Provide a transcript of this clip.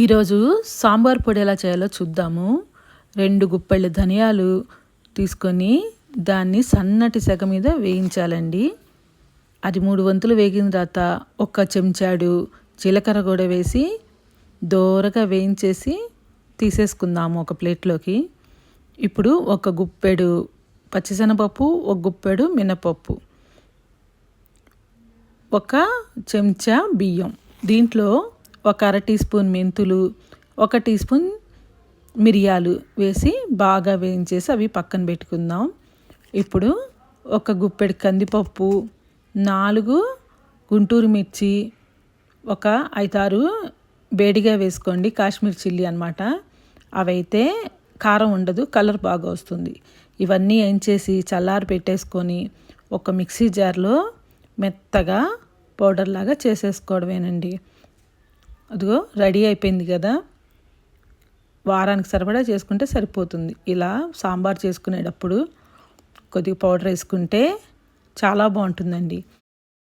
ఈరోజు సాంబార్ పొడి ఎలా చేయాలో చూద్దాము. 2 గుప్పెళ్ళు ధనియాలు తీసుకొని దాన్ని సన్నటి సెగ మీద వేయించాలండి. అది 3 వంతులు వేగిన తర్వాత 1 చెంచాడు జీలకర్ర కూడా వేసి దోరగా వేయించేసి తీసేసుకుందాము ఒక ప్లేట్లోకి. ఇప్పుడు 1 గుప్పెడు పచ్చిశనగపప్పు, 1 గుప్పెడు మినపప్పు, 1 చెంచా బియ్యం, దీంట్లో 1 అర టీ స్పూన్ మెంతులు, 1 టీ స్పూన్ మిరియాలు వేసి బాగా వేయించేసి అవి పక్కన పెట్టుకుందాం. ఇప్పుడు 1 గుప్పెడు కందిపప్పు, 4 గుంటూరు మిర్చి, 1 5-6 వేడిగా వేసుకోండి కాశ్మీర్ చిల్లీ అన్నమాట. అవైతే కారం ఉండదు, కలర్ బాగా వస్తుంది. ఇవన్నీ వేయించేసి చల్లారి పెట్టేసుకొని ఒక మిక్సీ జార్లో మెత్తగా పౌడర్ లాగా చేసేసుకోవడమేనండి. అదిగో రెడీ అయిపోయింది కదా. వారానికి సరిపడా చేసుకుంటే సరిపోతుంది. ఇలా సాంబార్ చేసుకునేటప్పుడు కొద్దిగా పౌడర్ వేసుకుంటే చాలా బాగుంటుందండి.